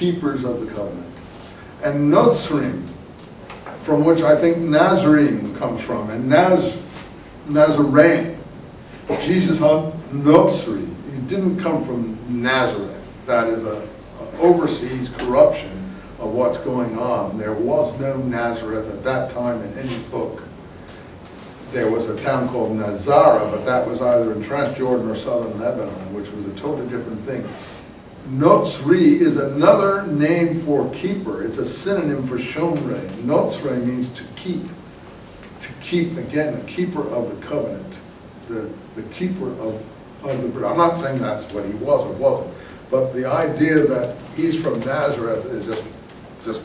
keepers of the covenant. And Notzrim, from which I think Nazarene comes from, and Nazarene. Jesus had Notzri. He didn't come from Nazareth. That is a overseas corruption of what's going on. There was no Nazareth at that time in any book. There was a town called Nazara, but that was either in Transjordan or southern Lebanon, which was a totally different thing. Notzri is another name for keeper. It's a synonym for shomrei. Notzre means to keep. To keep, again, the keeper of the covenant. The keeper of the... I'm not saying that's what he was or wasn't, but the idea that he's from Nazareth is just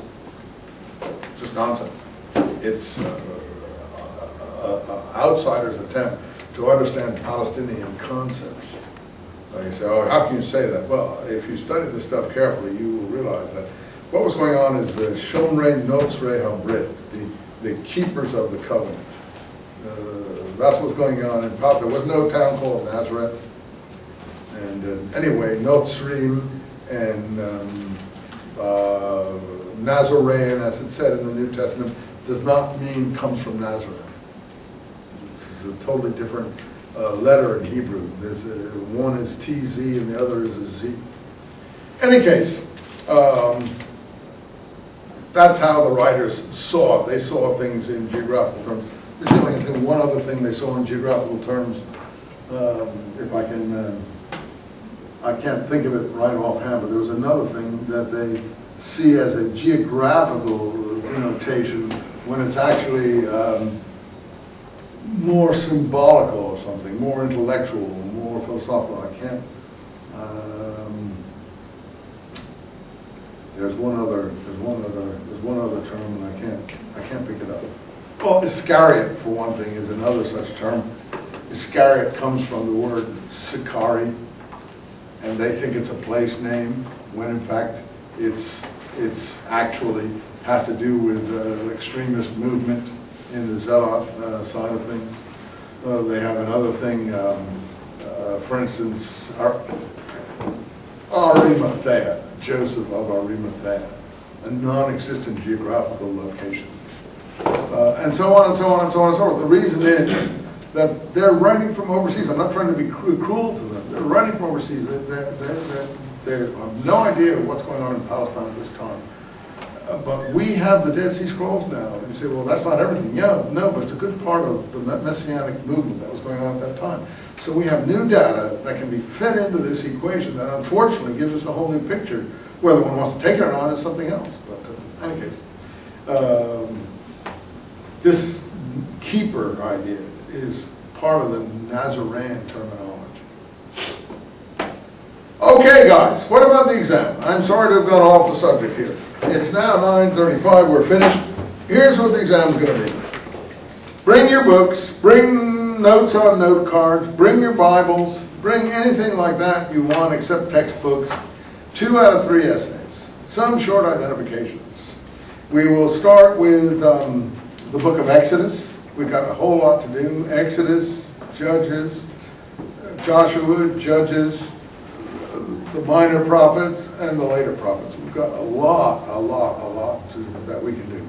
nonsense. It's outsider's attempt to understand Palestinian concepts. You say, oh, how can you say that? Well, if you study this stuff carefully, you will realize that what was going on is the Shomrei Notzrei Habrit, the keepers of the covenant. That's what's going on in Palestine. There was no town called Nazareth. And anyway, Notzrim and Nazarene, as it said in the New Testament, does not mean comes from Nazareth. It's a totally different letter in Hebrew. There's one is TZ and the other is a Z. Any case, that's how the writers saw it. They saw things in geographical terms. There's only one other thing they saw in geographical terms. If I can, I can't think of it right offhand, but there was another thing that they see as a geographical denotation when it's actually more symbolical or something, more intellectual, more philosophical. I can't. There's one other term, and I can't pick it up. Well, Iscariot, for one thing, is another such term. Iscariot comes from the word Sicari, and they think it's a place name, when in fact it's actually has to do with extremist movement in the Zealot side of things. They have another thing, for instance, Arimathea, Joseph of Arimathea, a non-existent geographical location. And so on and so on and so on and so forth. The reason is that they're writing from overseas. I'm not trying to be cruel to them. They're writing from overseas. They have no idea what's going on in Palestine at this time. But we have the Dead Sea Scrolls now. And you say, well, that's not everything. Yeah, no, but it's a good part of the Messianic movement that was going on at that time. So we have new data that can be fed into this equation that unfortunately gives us a whole new picture. Whether one wants to take it or not is something else. But in any case, this keeper idea is part of the Nazarene terminology. Okay, guys, what about the exam? I'm sorry to have gone off the subject here. It's now 9:35, we're finished. Here's what the exam is going to be. Bring your books, bring notes on note cards, bring your Bibles, bring anything like that you want except textbooks. 2 out of 3 essays, some short identifications. We will start with the book of Exodus. We've got a whole lot to do. Exodus, Judges, Joshua, Judges, the minor prophets, and the later prophets. We've got a lot that we can do.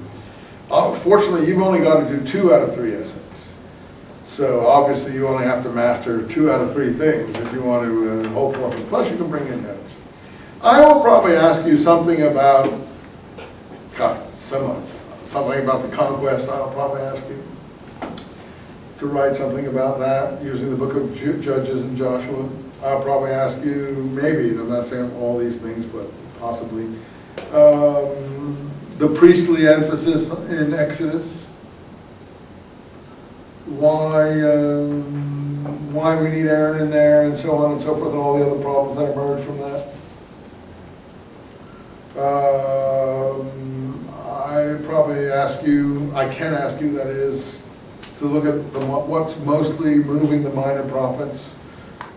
Fortunately, you've only got to do 2 out of 3 essays. So obviously you only have to master 2 out of 3 things if you want to hold forth. Plus you can bring in notes. I will probably ask you something about, something about the conquest. I'll probably ask you to write something about that using the book of Judges and Joshua. I'll probably ask you, maybe, and I'm not saying all these things, but possibly, the priestly emphasis in Exodus, why we need Aaron in there, and so on and so forth, and all the other problems that emerge from that. I probably ask you, I can ask you, that is, to look at what's mostly moving the minor prophets.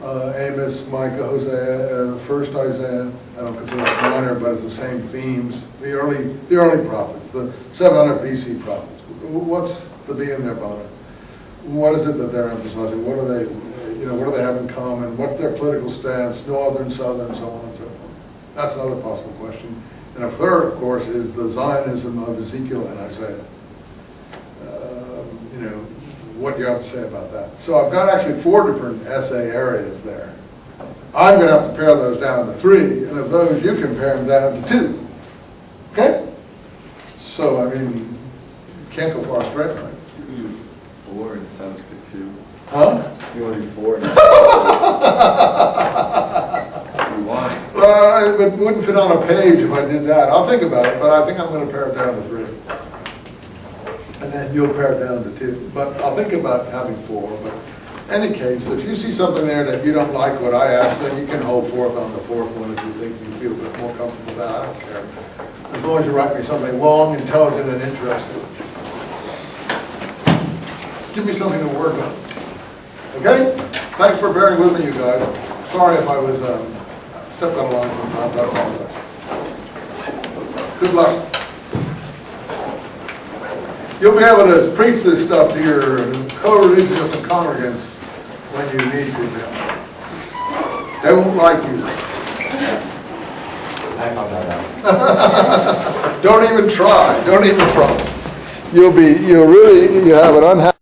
Amos, Micah, Hosea, first Isaiah. I don't consider that minor, but it's the same themes. The early prophets, the 700 BC prophets. What's the bee in their bonnet? What is it that they're emphasizing? What do they, what do they have in common? What's their political stance? Northern, southern, so on and so forth. That's another possible question. And a third, of course, is the Zionism of Ezekiel and Isaiah. You know, what do you have to say about that? So I've got actually 4 different essay areas there. I'm going to have to pare those down to 3, and of those you can pare them down to 2. Okay? So, I mean, you can't go far straight, right? You can do 4 and it sounds good too. Huh? You want to do 4 and you want. Well, it wouldn't fit on a page if I did that. I'll think about it, but I think I'm going to pare it down to 3. And then you'll pare it down to 2. But I'll think about having 4. But in any case, if you see something there that you don't like what I asked, then you can hold forth on the 4th one if you think you feel a bit more comfortable with that. I don't care. As long as you write me something long, intelligent, and interesting. Give me something to work on. Okay? Thanks for bearing with me, you guys. Sorry if I was stepped out of line sometimes. I apologize. Good luck. You'll be able to preach this stuff to your co-religionists and congregants when you need to now. They won't like you. I found that out. Don't even try. Don't even try. You have an unhappy